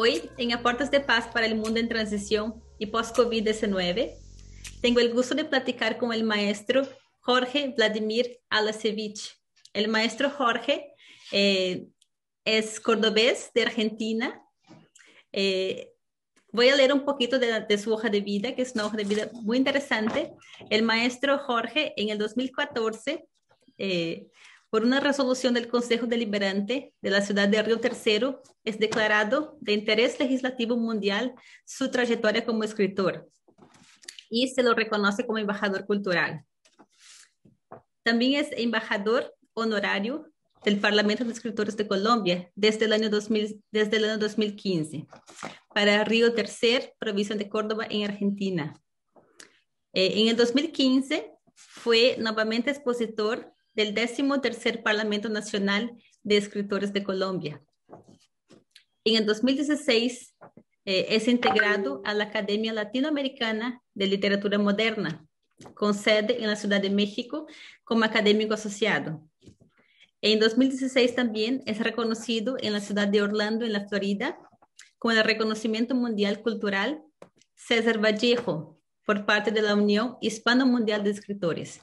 Hoy, en Aportes de Paz para el Mundo en Transición y Post-COVID-19, tengo el gusto de platicar con el maestro Jorge Vladimir Alasevich. El maestro Jorge es cordobés de Argentina. Eh, Voy a leer un poquito de su hoja de vida, que es una hoja de vida muy interesante. El maestro Jorge, en el 2014, por una resolución del Consejo Deliberante de la ciudad de Río Tercero, es declarado de interés legislativo mundial su trayectoria como escritor y se lo reconoce como embajador cultural. También es embajador honorario del Parlamento de Escritores de Colombia desde el año 2015 para Río Tercer, provincia de Córdoba, en Argentina. En el 2015 fue nuevamente expositor del 13º Parlamento Nacional de Escritores de Colombia. En el 2016 es integrado a la Academia Latinoamericana de Literatura Moderna, con sede en la Ciudad de México como académico asociado. En 2016 también es reconocido en la ciudad de Orlando, en la Florida, con el reconocimiento mundial cultural César Vallejo por parte de la Unión Hispano-Mundial de Escritores.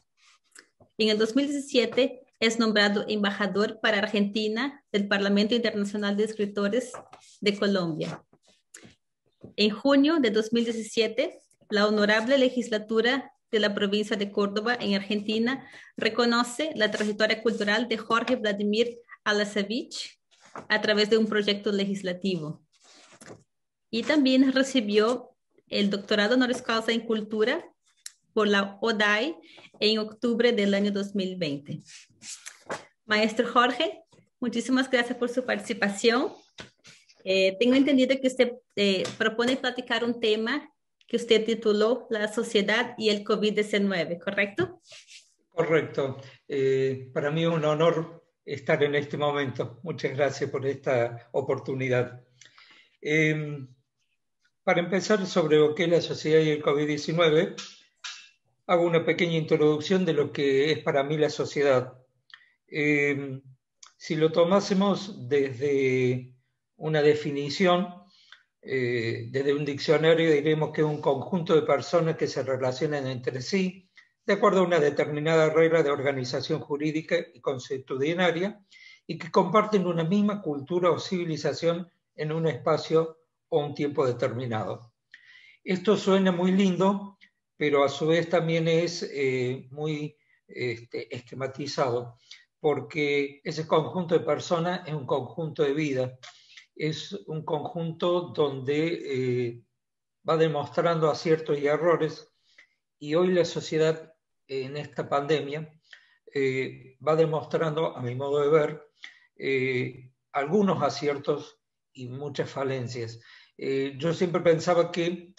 En el 2017 es nombrado embajador para Argentina del Parlamento Internacional de Escritores de Colombia. En junio de 2017, la honorable legislatura de la provincia de Córdoba, en Argentina, reconoce la trayectoria cultural de Jorge Vladimir Alasevich a través de un proyecto legislativo. Y también recibió el doctorado honoris causa en cultura por la ODAI en octubre del año 2020. Maestro Jorge, muchísimas gracias por su participación. Tengo entendido que usted propone platicar un tema que usted tituló La sociedad y el COVID-19, ¿correcto? Correcto. Para mí es un honor estar en este momento. Muchas gracias por esta oportunidad. Para empezar sobre lo que es la sociedad y el COVID-19, hago una pequeña introducción de lo que es para mí la sociedad. Si lo tomásemos desde una definición, desde un diccionario, diremos que es un conjunto de personas que se relacionan entre sí de acuerdo a una determinada regla de organización jurídica y consuetudinaria y que comparten una misma cultura o civilización en un espacio o un tiempo determinado. Esto suena muy lindo, pero a su vez también es muy esquematizado, porque ese conjunto de personas es un conjunto de vida, es un conjunto donde va demostrando aciertos y errores, y hoy la sociedad en esta pandemia va demostrando, a mi modo de ver, algunos aciertos y muchas falencias. Yo siempre pensaba que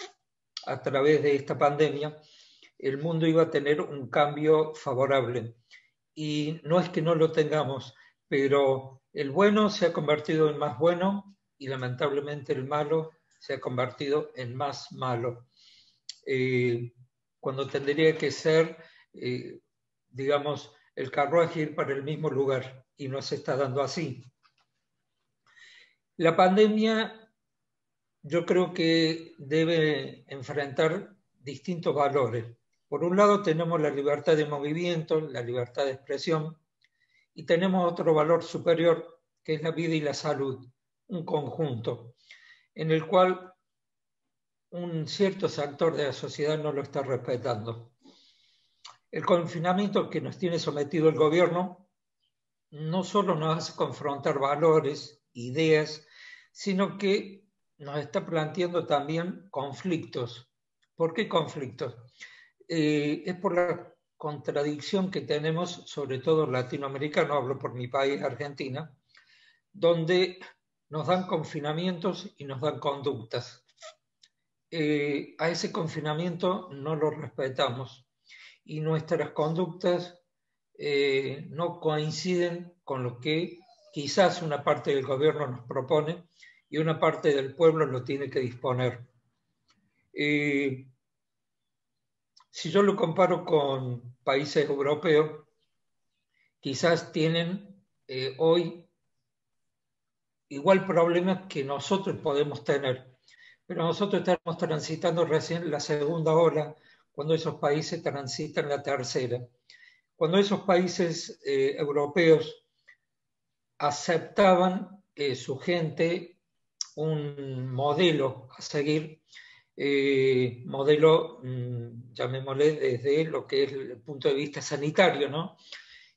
a través de esta pandemia el mundo iba a tener un cambio favorable. Y no es que no lo tengamos, pero el bueno se ha convertido en más bueno y lamentablemente el malo se ha convertido en más malo. Cuando tendría que ser, digamos, el carruaje ir para el mismo lugar y no se está dando así. La pandemia yo creo que debe enfrentar distintos valores. Por un lado tenemos la libertad de movimiento, la libertad de expresión, y tenemos otro valor superior, que es la vida y la salud, un conjunto, en el cual un cierto sector de la sociedad no lo está respetando. El confinamiento que nos tiene sometido el gobierno no solo nos hace confrontar valores, ideas, sino que nos está planteando también conflictos. ¿Por qué conflictos? Es por la contradicción que tenemos, sobre todo latinoamericano, hablo por mi país, Argentina, donde nos dan confinamientos y nos dan conductas. A ese confinamiento no lo respetamos y nuestras conductas no coinciden con lo que quizás una parte del gobierno nos propone y una parte del pueblo lo tiene que disponer. Si yo lo comparo con países europeos, quizás tienen hoy igual problemas que nosotros podemos tener. Pero nosotros estamos transitando recién la segunda ola, cuando esos países transitan la tercera. Cuando esos países europeos aceptaban su gente un modelo a seguir, modelo, llamémosle, desde lo que es el punto de vista sanitario, ¿no?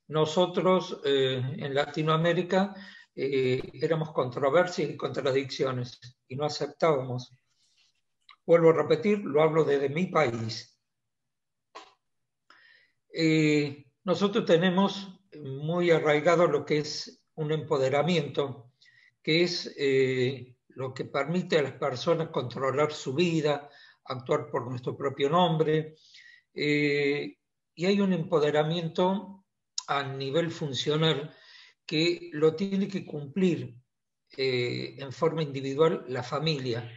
Nosotros en Latinoamérica éramos controversias y contradicciones y no aceptábamos. Vuelvo a repetir, lo hablo desde mi país. Nosotros tenemos muy arraigado lo que es un empoderamiento, que es lo que permite a las personas controlar su vida, actuar por nuestro propio nombre, y hay un empoderamiento a nivel funcional que lo tiene que cumplir en forma individual la familia,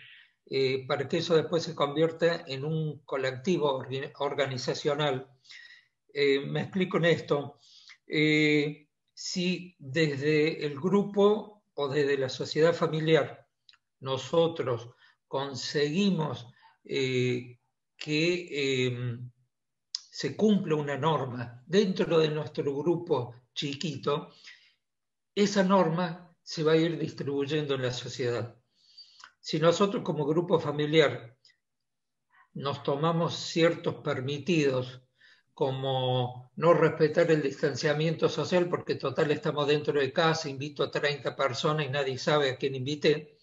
para que eso después se convierta en un colectivo organizacional. Me explico en esto. Si desde el grupo o desde la sociedad familiar nosotros conseguimos que se cumpla una norma dentro de nuestro grupo chiquito, esa norma se va a ir distribuyendo en la sociedad. Si nosotros como grupo familiar nos tomamos ciertos permitidos, como no respetar el distanciamiento social, porque total estamos dentro de casa, invito a 30 personas y nadie sabe a quién invité,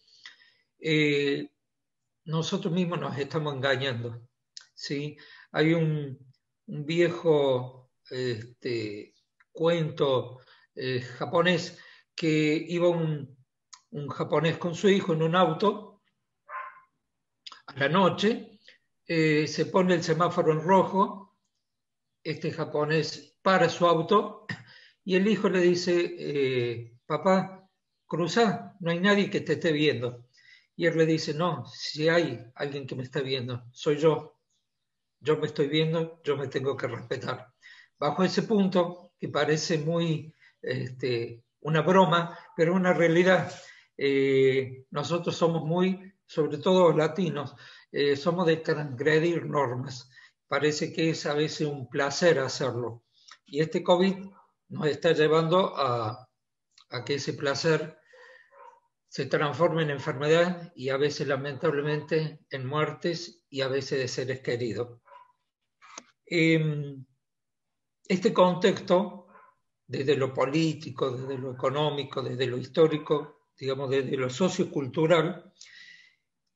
nosotros mismos nos estamos engañando, ¿sí? Hay un viejo cuento japonés que iba un japonés con su hijo en un auto a la noche, se pone el semáforo en rojo, este japonés para su auto y el hijo le dice, papá, cruza, no hay nadie que te esté viendo. Y él le dice, no, si hay alguien que me está viendo, soy yo. Yo me estoy viendo, yo me tengo que respetar. Bajo ese punto, que parece muy una broma, pero una realidad, nosotros somos muy, sobre todo los latinos, somos de transgredir normas. Parece que es a veces un placer hacerlo. Y este COVID nos está llevando a que ese placer se transforme en enfermedad y a veces lamentablemente en muertes y a veces de seres queridos. Este contexto, desde lo político, desde lo económico, desde lo histórico, digamos desde lo sociocultural,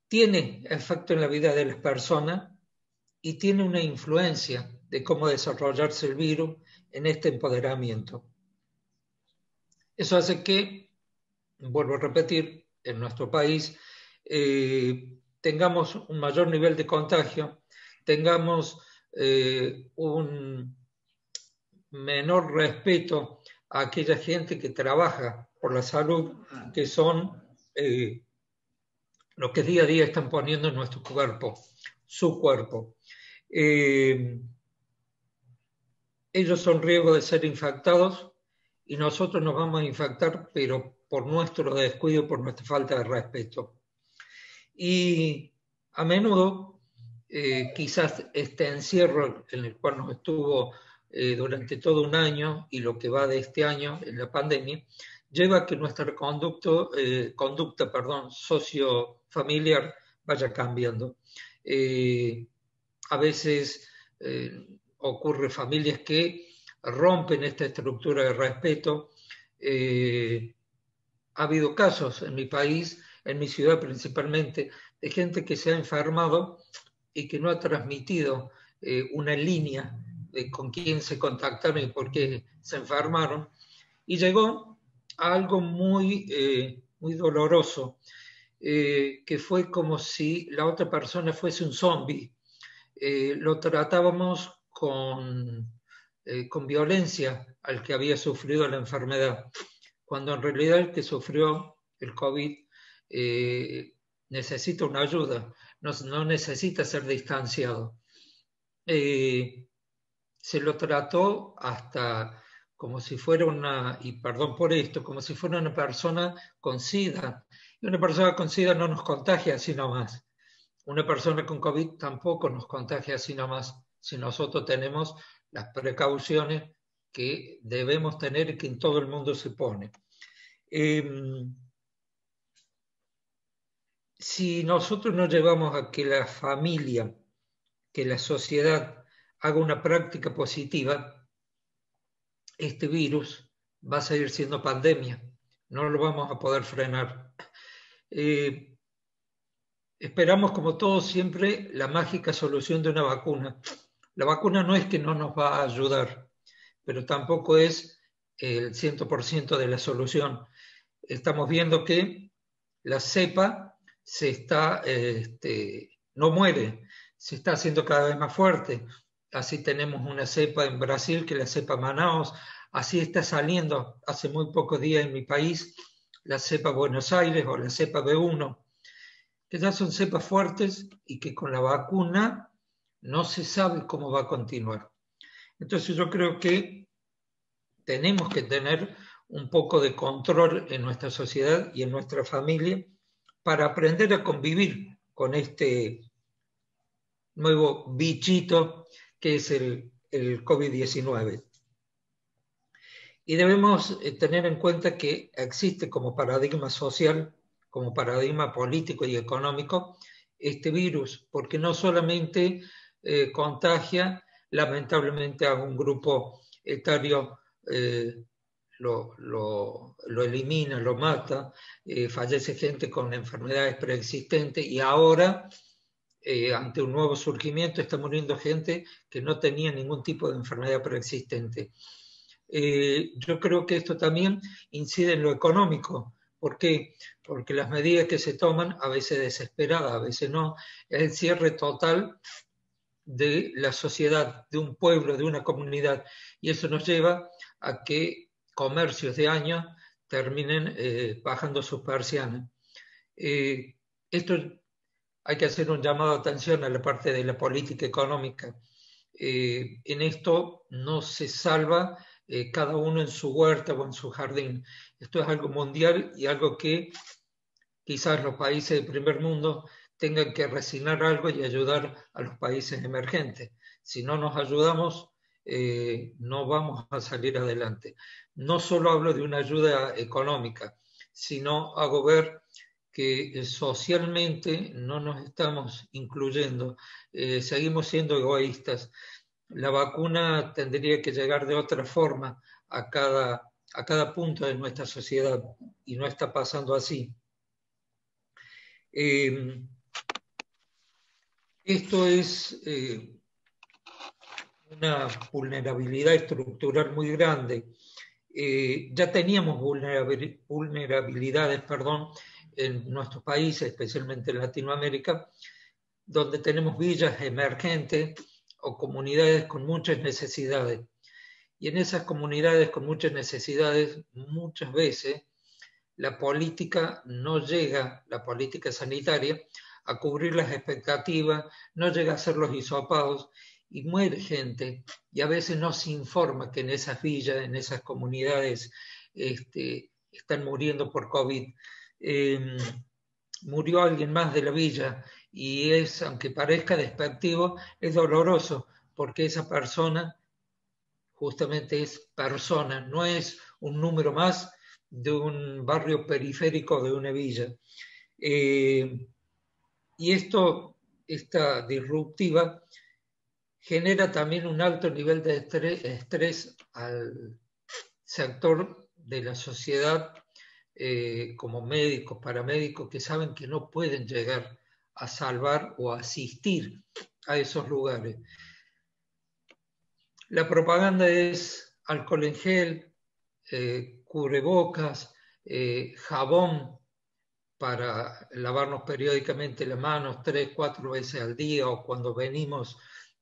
tiene efecto en la vida de las personas y tiene una influencia de cómo desarrollarse el virus en este empoderamiento. Eso hace que, vuelvo a repetir, en nuestro país tengamos un mayor nivel de contagio, tengamos un menor respeto a aquella gente que trabaja por la salud, que son los que día a día están poniendo en nuestro cuerpo, su cuerpo. Ellos son riesgo de ser infectados y nosotros nos vamos a infectar, pero por nuestro descuido, por nuestra falta de respeto. Y a menudo, quizás este encierro en el cual nos estuvo durante todo un año y lo que va de este año en la pandemia, lleva a que nuestra conducta sociofamiliar vaya cambiando. A veces ocurre familias que rompen esta estructura de respeto. Ha habido casos en mi país, en mi ciudad principalmente, de gente que se ha enfermado y que no ha transmitido una línea de con quién se contactaron y por qué se enfermaron. Y llegó a algo muy, muy doloroso, que fue como si la otra persona fuese un zombie. Lo tratábamos con violencia al que había sufrido la enfermedad, cuando en realidad el que sufrió el COVID necesita una ayuda, no necesita ser distanciado. Se lo trató hasta como si fuera y perdón por esto, como si fuera una persona con SIDA. Y una persona con SIDA no nos contagia así nomás. Una persona con COVID tampoco nos contagia así nomás, si nosotros tenemos las precauciones que debemos tener y que en todo el mundo se pone. Si nosotros no llevamos a que la familia, que la sociedad haga una práctica positiva, este virus va a seguir siendo pandemia. No lo vamos a poder frenar. Esperamos, como todos siempre, la mágica solución de una vacuna. La vacuna no es que no nos va a ayudar, pero tampoco es el 100% de la solución. Estamos viendo que la cepa no muere, se está haciendo cada vez más fuerte. Así tenemos una cepa en Brasil, que es la cepa Manaus. Así está saliendo hace muy pocos días en mi país la cepa Buenos Aires o la cepa B1, que ya son cepas fuertes y que con la vacuna no se sabe cómo va a continuar. Entonces yo creo que tenemos que tener un poco de control en nuestra sociedad y en nuestra familia para aprender a convivir con este nuevo bichito que es el COVID-19. Y debemos tener en cuenta que existe como paradigma social, como paradigma político y económico, este virus, porque no solamente contagia lamentablemente a un grupo etario, lo elimina, lo mata, fallece gente con enfermedades preexistentes y ahora, ante un nuevo surgimiento, está muriendo gente que no tenía ningún tipo de enfermedad preexistente. Yo creo que esto también incide en lo económico. ¿Por qué? Porque las medidas que se toman, a veces desesperadas, a veces no, es el cierre total de la sociedad, de un pueblo, de una comunidad. Y eso nos lleva a que comercios de años terminen bajando sus persianas. Esto hay que hacer un llamado de atención a la parte de la política económica. En esto no se salva cada uno en su huerta o en su jardín. Esto es algo mundial y algo que quizás los países del primer mundo tengan que resignar algo y ayudar a los países emergentes. Si no nos ayudamos, no vamos a salir adelante. No solo hablo de una ayuda económica, sino hago ver que socialmente no nos estamos incluyendo, seguimos siendo egoístas. La vacuna tendría que llegar de otra forma a cada punto de nuestra sociedad y no está pasando así. Esto es una vulnerabilidad estructural muy grande. Ya teníamos vulnerabilidades, en nuestros países, especialmente en Latinoamérica, donde tenemos villas emergentes o comunidades con muchas necesidades. Y en esas comunidades con muchas necesidades, muchas veces la política no llega, la política sanitaria, a cubrir las expectativas, no llega a ser los hisopados y muere gente. Y a veces no se informa que en esas villas, en esas comunidades, están muriendo por COVID. Murió alguien más de la villa y es, aunque parezca despectivo, es doloroso porque esa persona justamente es persona, no es un número más de un barrio periférico de una villa. Y esta disruptiva genera también un alto nivel de estrés al sector de la sociedad, como médicos, paramédicos, que saben que no pueden llegar a salvar o asistir a esos lugares. La propaganda es alcohol en gel, cubrebocas, jabón para lavarnos periódicamente las manos 3-4 veces al día, o cuando venimos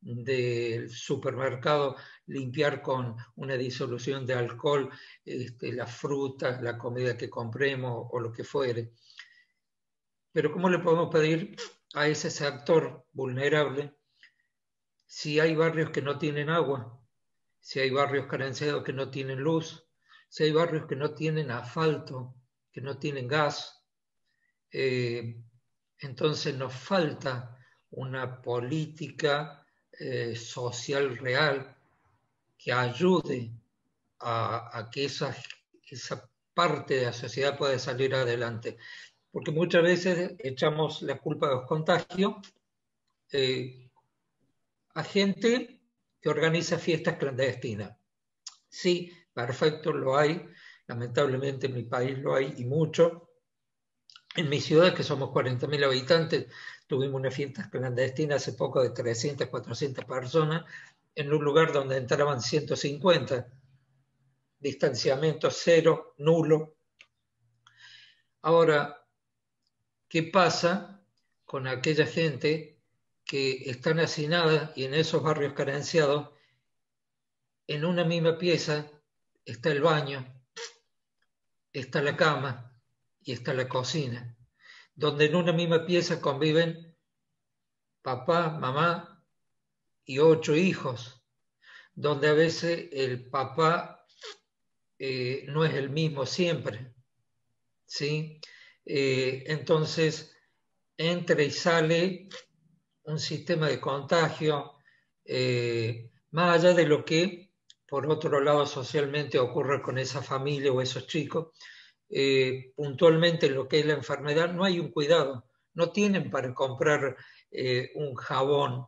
del supermercado limpiar con una disolución de alcohol las frutas, la comida que compremos o lo que fuere. Pero ¿cómo le podemos pedir a ese sector vulnerable si hay barrios que no tienen agua? si hay barrios carenciados que no tienen luz, si hay barrios que no tienen asfalto, que no tienen gas. Entonces nos falta una política social real que ayude a que esa parte de la sociedad pueda salir adelante. Porque muchas veces echamos la culpa de los contagios a gente que organiza fiestas clandestinas. Sí, perfecto, lo hay. Lamentablemente en mi país lo hay y mucho. En mi ciudad, que somos 40.000 habitantes, tuvimos una fiesta clandestina hace poco de 300, 400 personas en un lugar donde entraban 150. Distanciamiento cero, nulo. Ahora, ¿qué pasa con aquella gente que están hacinadas y en esos barrios carenciados, en una misma pieza está el baño, está la cama y está la cocina, donde en una misma pieza conviven papá, mamá y 8 hijos, donde a veces el papá no es el mismo siempre, ¿sí? Entonces entra y sale un sistema de contagio, más allá de lo que, por otro lado, socialmente ocurre con esa familia o esos chicos, puntualmente en lo que es la enfermedad no hay un cuidado, no tienen para comprar un jabón,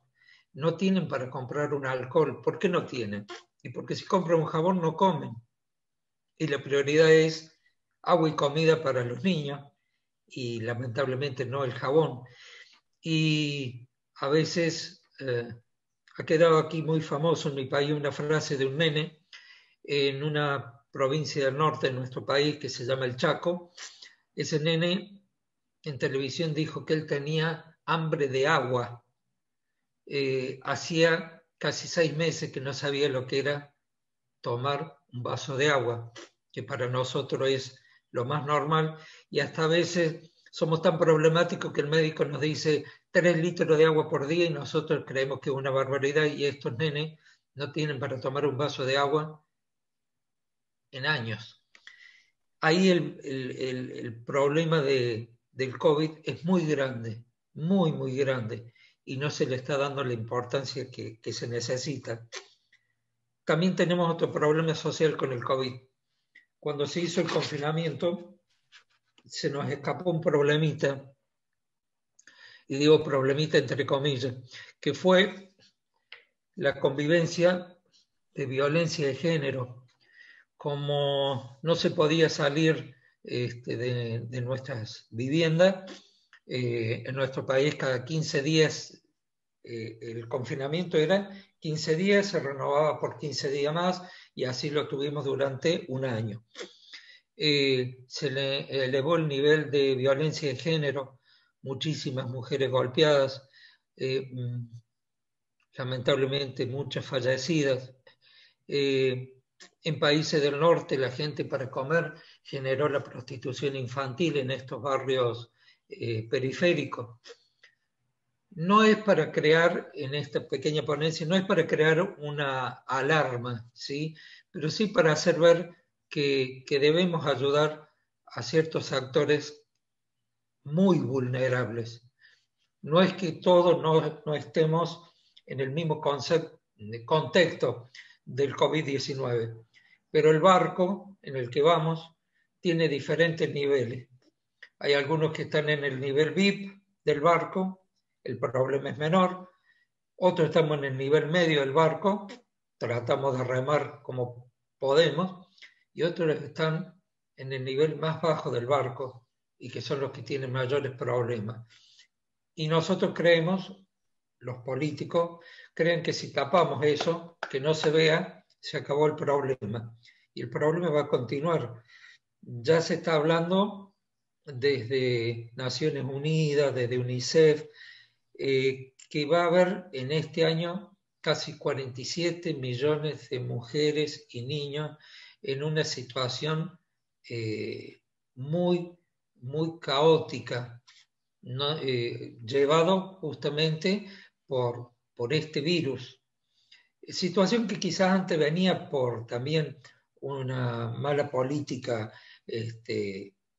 no tienen para comprar un alcohol. ¿Por qué no tienen? Y porque si compran un jabón no comen. Y la prioridad es agua y comida para los niños y lamentablemente no el jabón. Y a veces ha quedado aquí muy famoso en mi país una frase de un nene en una provincia del norte de nuestro país que se llama el Chaco. Ese nene en televisión dijo que él tenía hambre de agua. Hacía casi 6 meses que no sabía lo que era tomar un vaso de agua, que para nosotros es lo más normal, y hasta a veces somos tan problemáticos que el médico nos dice 3 litros de agua por día y nosotros creemos que es una barbaridad y estos nenes no tienen para tomar un vaso de agua en años. Ahí el problema del COVID es muy grande, muy, muy grande, y no se le está dando la importancia que se necesita. También tenemos otro problema social con el COVID. Cuando se hizo el confinamiento, se nos escapó un problemita, y digo problemita entre comillas, que fue la convivencia de violencia de género. Como no se podía salir de nuestras viviendas, en nuestro país cada 15 días el confinamiento era 15 días, se renovaba por 15 días más y así lo tuvimos durante un año. Se le elevó el nivel de violencia de género, muchísimas mujeres golpeadas, lamentablemente muchas fallecidas. En países del norte la gente para comer generó la prostitución infantil en estos barrios periféricos. No es para crear, en esta pequeña ponencia, no es para crear una alarma, ¿sí? Pero sí para hacer ver que debemos ayudar a ciertos actores muy vulnerables. No es que todos no estemos en el mismo contexto del COVID-19, pero el barco en el que vamos tiene diferentes niveles. Hay algunos que están en el nivel VIP del barco, el problema es menor. Otros estamos en el nivel medio del barco, tratamos de remar como podemos, y otros están en el nivel más bajo del barco y que son los que tienen mayores problemas. Y nosotros creemos, los políticos, creen que si tapamos eso, que no se vea, se acabó el problema. Y el problema va a continuar. Ya se está hablando desde Naciones Unidas, desde UNICEF, que va a haber en este año casi 47 millones de mujeres y niños en una situación muy, muy caótica, ¿no? Llevado justamente por este virus. situación que quizás antes venía por también una mala política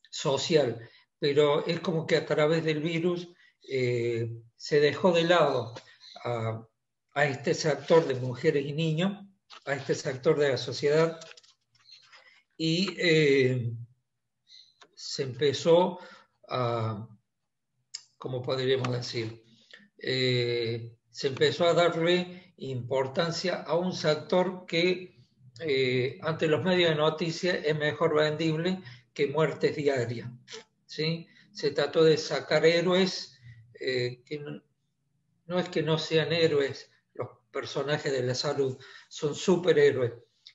social, pero es como que a través del virus se dejó de lado a este sector de mujeres y niños, a este sector de la sociedad, y se empezó a, ¿cómo podríamos decir? Se empezó a darle importancia a un sector que ante los medios de noticias es mejor vendible que muertes diarias, ¿sí? Se trató de sacar héroes que no es que no sean héroes, los personajes de la salud son superhéroes,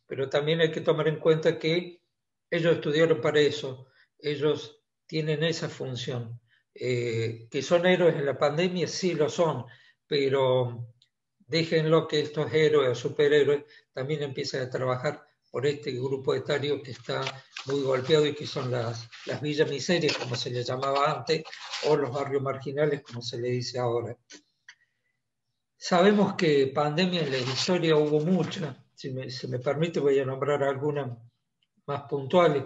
pero también hay que tomar en cuenta que ellos estudiaron para eso, ellos tienen esa función. Que son héroes en la pandemia, sí lo son, pero déjenlo que estos héroes o superhéroes también empiecen a trabajar por este grupo etario que está muy golpeado y que son las villas miserias, como se les llamaba antes, o los barrios marginales, como se le dice ahora. Sabemos que pandemia en la historia hubo muchas, se me permite voy a nombrar algunas más puntuales.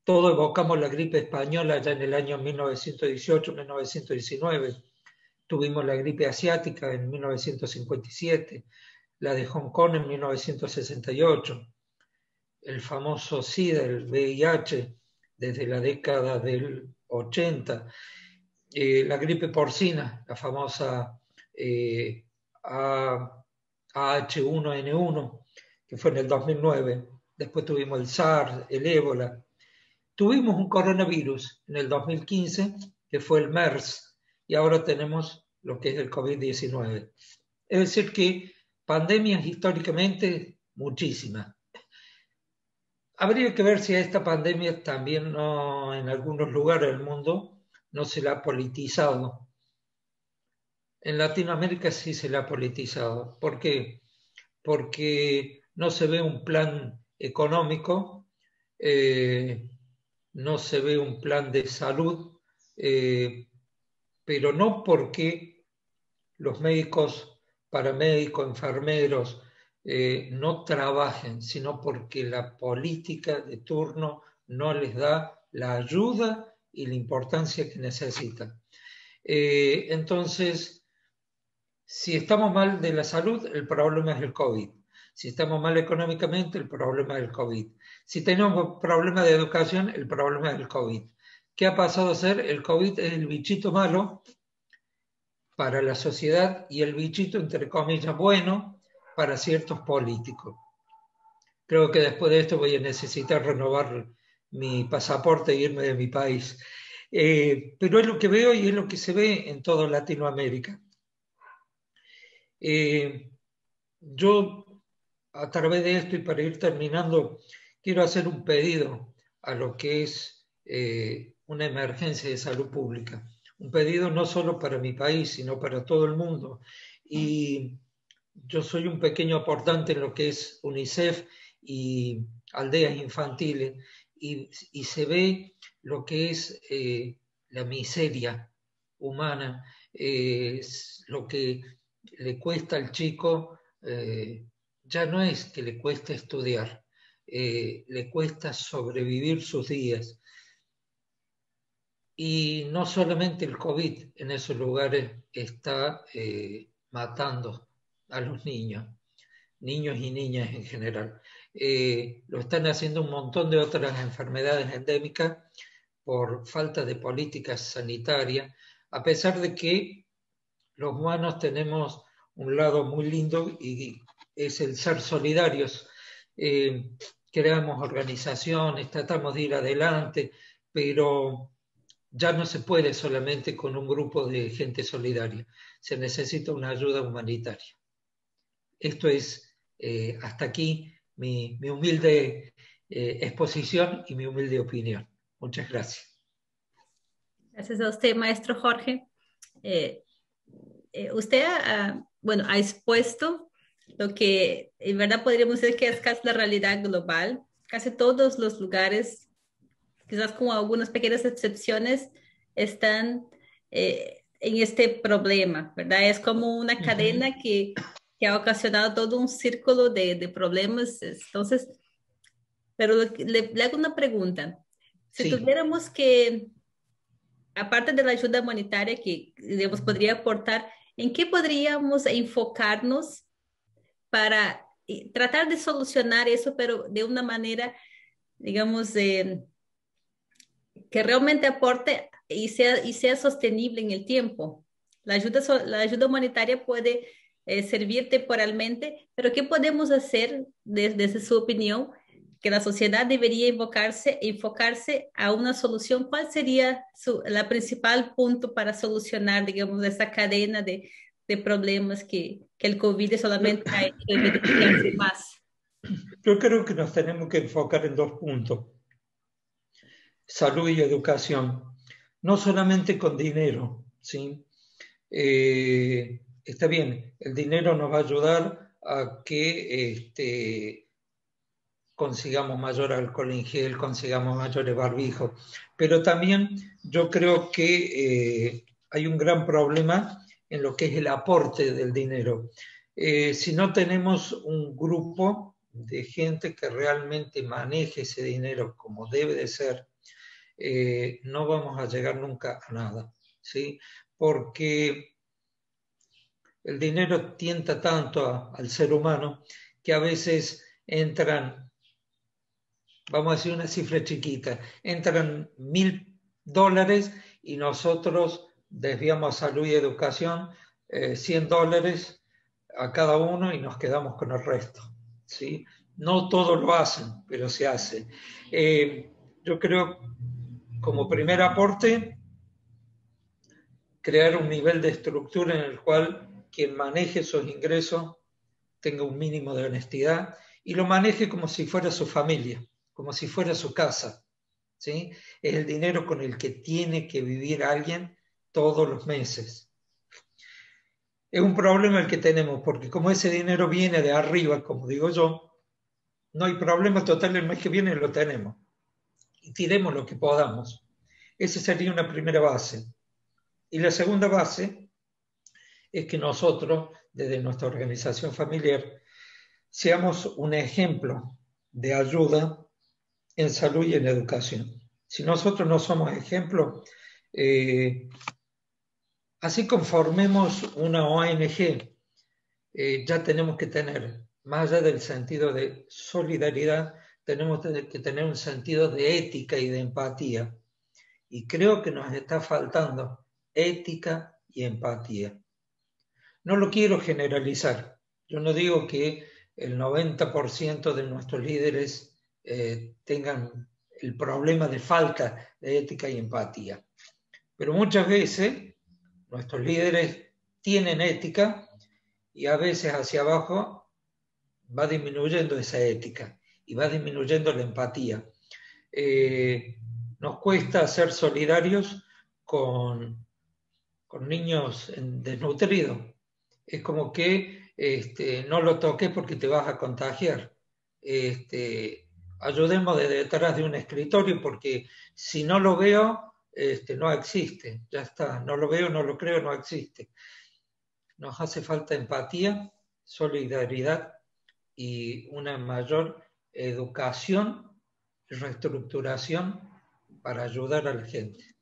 Todos evocamos la gripe española ya en el año 1918-1919. Tuvimos la gripe asiática en 1957, la de Hong Kong en 1968, el famoso SIDA, el VIH, desde la década del 80, la gripe porcina, la famosa AH1N1, que fue en el 2009. Después tuvimos el SARS, el ébola. Tuvimos un coronavirus en el 2015, que fue el MERS, y ahora tenemos lo que es el COVID-19. Es decir, que pandemias históricamente muchísimas. Habría que ver si a esta pandemia también no, en algunos lugares del mundo no se la ha politizado. En Latinoamérica sí se la ha politizado. ¿Por qué? Porque no se ve un plan económico, no se ve un plan de salud, pero no porque los médicos, paramédicos, enfermeros no trabajen, sino porque la política de turno no les da la ayuda y la importancia que necesitan. Entonces, si estamos mal de la salud, el problema es el COVID. Si estamos mal económicamente, el problema es el COVID. Si tenemos problemas de educación, el problema es el COVID. ¿Qué ha pasado a ser? El COVID es el bichito malo para la sociedad y el bichito, entre comillas, bueno para ciertos políticos. Creo que después de esto voy a necesitar renovar mi pasaporte e irme de mi país. Pero es lo que veo y es lo que se ve en toda Latinoamérica. Yo, a través de esto y para ir terminando, quiero hacer un pedido a lo que es una emergencia de salud pública. Un pedido no solo para mi país, sino para todo el mundo. Y yo soy un pequeño aportante en lo que es UNICEF y aldeas infantiles, y se ve lo que es la miseria humana, lo que le cuesta al chico, ya no es que le cuesta estudiar, le cuesta sobrevivir sus días. Y no solamente el COVID en esos lugares está matando a los niños y niñas en general. Lo están haciendo un montón de otras enfermedades endémicas por falta de políticas sanitarias, a pesar de que los humanos tenemos un lado muy lindo y es el ser solidarios. Creamos organizaciones, tratamos de ir adelante, pero ya no se puede solamente con un grupo de gente solidaria, se necesita una ayuda humanitaria. Esto es hasta aquí mi humilde exposición y mi humilde opinión. Muchas gracias. Gracias a usted, maestro Jorge. Usted bueno, ha expuesto lo que en verdad podríamos decir que es casi la realidad global. Casi todos los lugares, quizás con algunas pequeñas excepciones, están en este problema, ¿verdad? Es como una cadena que que ha ocasionado todo un círculo de problemas. Entonces, pero le hago una pregunta. Si Sí, tuviéramos que, aparte de la ayuda humanitaria que digamos, podría aportar, ¿en qué podríamos enfocarnos para tratar de solucionar eso, pero de una manera, digamos, que realmente aporte y sea sostenible en el tiempo? La ayuda humanitaria puede servir temporalmente, pero ¿qué podemos hacer desde su opinión? Que la sociedad debería enfocarse a una solución. ¿Cuál sería la principal punto para solucionar, digamos, esta cadena de problemas que el COVID yo, solamente ha hecho evidenciarse más? yo creo que nos tenemos que enfocar en dos puntos: salud y educación, no solamente con dinero, ¿sí? Está bien, el dinero nos va a ayudar a que consigamos mayor alcohol en gel, consigamos mayores barbijos, pero también yo creo que hay un gran problema en lo que es el aporte del dinero. Si no tenemos un grupo de gente que realmente maneje ese dinero como debe de ser, no vamos a llegar nunca a nada, ¿sí? Porque el dinero tienta tanto al ser humano que a veces entran, vamos a decir una cifra chiquita, entran $1.000 y nosotros desviamos a salud y educación $100 a cada uno y nos quedamos con el resto, ¿sí? No todos lo hacen, pero se hace. Yo creo, como primer aporte, crear un nivel de estructura en el cual quien maneje esos ingresos tenga un mínimo de honestidad y lo maneje como si fuera su familia, como si fuera su casa, ¿sí? Es el dinero con el que tiene que vivir alguien todos los meses. Es un problema el que tenemos, porque como ese dinero viene de arriba, como digo yo, no hay problema total, el mes que viene lo tenemos y tiremos lo que podamos. Esa sería una primera base. Y la segunda base es que nosotros, desde nuestra organización familiar, seamos un ejemplo de ayuda en salud y en educación. Si nosotros no somos ejemplo, eh, así conformemos una ONG, ya tenemos que tener, más allá del sentido de solidaridad, tenemos que tener un sentido de ética y de empatía. Y creo que nos está faltando ética y empatía. No lo quiero generalizar. Yo no digo que el 90% de nuestros líderes tengan el problema de falta de ética y empatía. Pero muchas veces nuestros líderes tienen ética y a veces hacia abajo va disminuyendo esa ética y va disminuyendo la empatía. Nos cuesta ser solidarios con niños desnutridos. Es como que no lo toques porque te vas a contagiar. Ayudemos de detrás de un escritorio porque si no lo veo, no existe. Ya está, no lo veo, no lo creo, no existe. Nos hace falta empatía, solidaridad y una mayor educación y reestructuración para ayudar a la gente,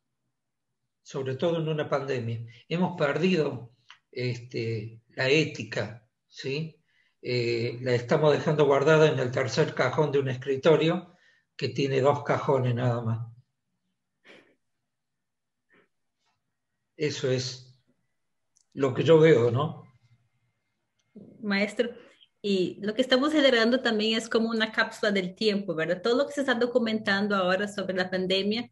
sobre todo en una pandemia. Hemos perdido la ética, ¿sí? La estamos dejando guardada en el tercer cajón de un escritorio que tiene 2 cajones nada más. Eso es lo que yo veo, ¿no? Maestro. Y lo que estamos generando también es como una cápsula del tiempo, ¿verdad? Todo lo que se está documentando ahora sobre la pandemia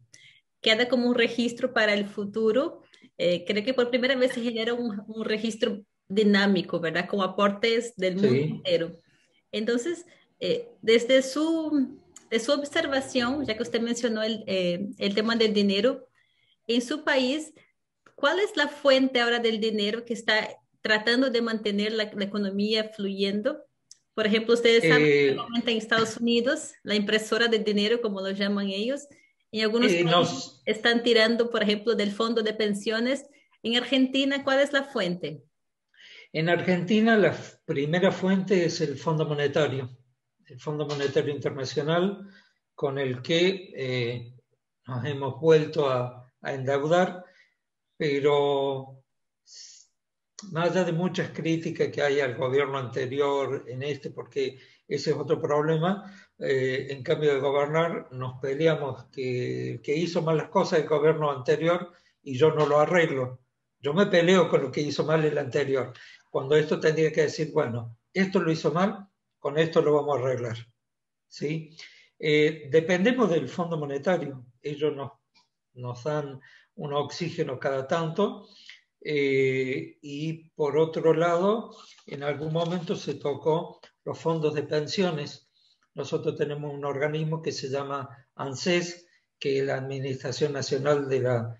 queda como un registro para el futuro. Creo que por primera vez se genera un registro dinámico, ¿verdad? Con aportes del mundo Sí. entero. Entonces, desde de su observación, ya que usted mencionó el tema del dinero, en su país, ¿cuál es la fuente ahora del dinero que está tratando de mantener la economía fluyendo? Por ejemplo, ustedes saben Eh, que en Estados Unidos la impresora de dinero, como lo llaman ellos, en algunos países nos, están tirando, por ejemplo, del fondo de pensiones. En Argentina, ¿cuál es la fuente? En Argentina la primera fuente es el Fondo Monetario Internacional, con el que nos hemos vuelto a endeudar, pero más allá de muchas críticas que hay al gobierno anterior en porque ese es otro problema, en cambio de gobernar nos peleamos que hizo mal las cosas el gobierno anterior y yo no lo arreglo. Yo me peleo con lo que hizo mal el anterior, cuando esto tendría que decir, bueno, esto lo hizo mal, con esto lo vamos a arreglar. ¿Sí? Dependemos del Fondo Monetario, ellos nos dan un oxígeno cada tanto, y por otro lado, en algún momento se tocó los fondos de pensiones. Nosotros tenemos un organismo que se llama ANSES, que es la Administración Nacional de la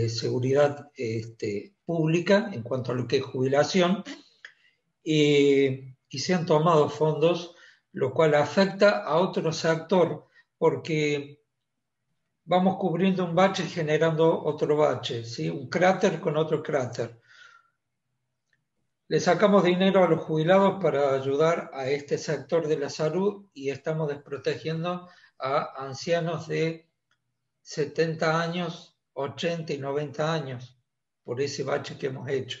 Seguridad Pública en cuanto a lo que es jubilación, y se han tomado fondos, lo cual afecta a otro sector, porque vamos cubriendo un bache generando otro bache, ¿sí? Un cráter con otro cráter. Le sacamos dinero a los jubilados para ayudar a este sector de la salud y estamos desprotegiendo a ancianos de 70 años, 80 y 90 años por ese bache que hemos hecho.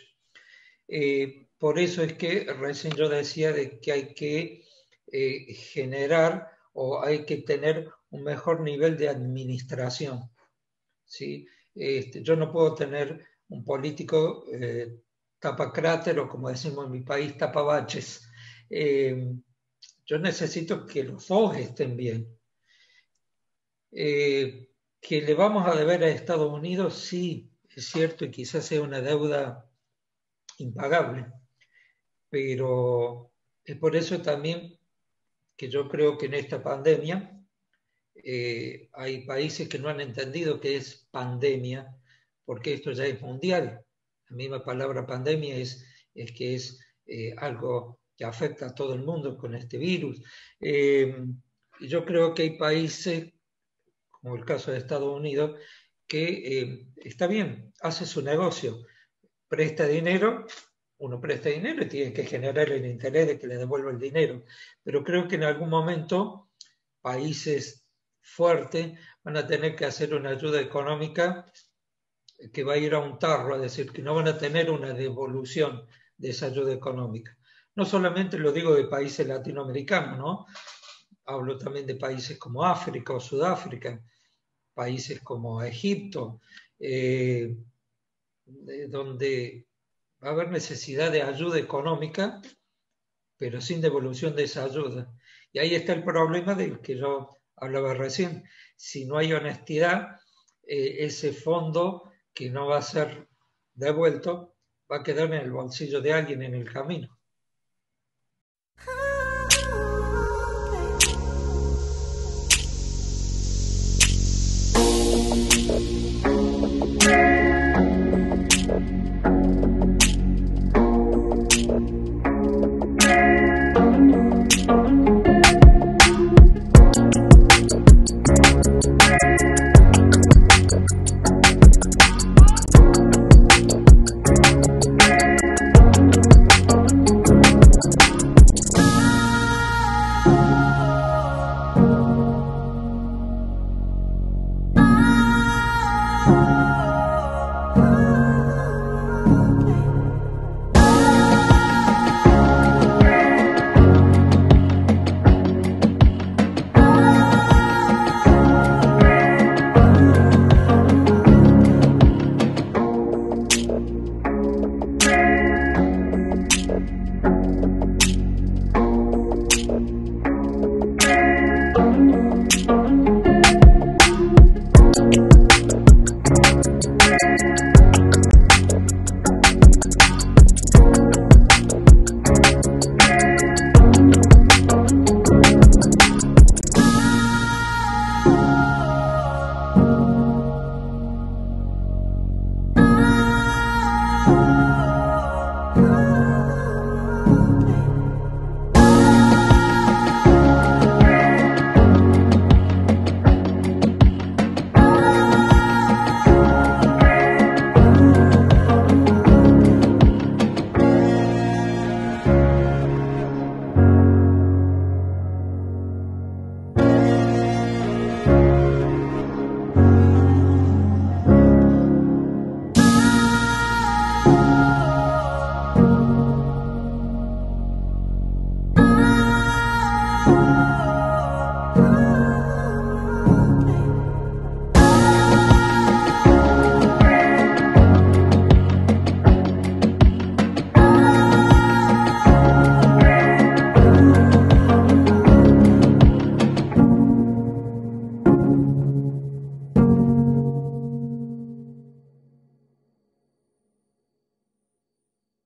Por eso es que recién yo decía de que hay que generar o hay que tener un mejor nivel de administración. ¿Sí? Yo no puedo tener un político tapacráter o, como decimos en mi país, tapabaches. Yo necesito que los dos estén bien. Que le vamos a deber a Estados Unidos, sí, es cierto, y quizás sea una deuda impagable, pero es por eso también que yo creo que en esta pandemia hay países que no han entendido que es pandemia, porque esto ya es mundial. La misma palabra pandemia es que es algo que afecta a todo el mundo con este virus. Y yo creo que hay países, como el caso de Estados Unidos, que está bien, hace su negocio, presta dinero, uno presta dinero y tiene que generar el interés de que le devuelva el dinero. Pero creo que en algún momento países fuertes van a tener que hacer una ayuda económica que va a ir a un tarro, es decir, que no van a tener una devolución de esa ayuda económica. No solamente lo digo de países latinoamericanos, ¿no? Hablo también de países como África o Sudáfrica, países como Egipto, donde va a haber necesidad de ayuda económica, pero sin devolución de esa ayuda. Y ahí está el problema del que yo hablaba recién. Si no hay honestidad, ese fondo que no va a ser devuelto va a quedar en el bolsillo de alguien en el camino.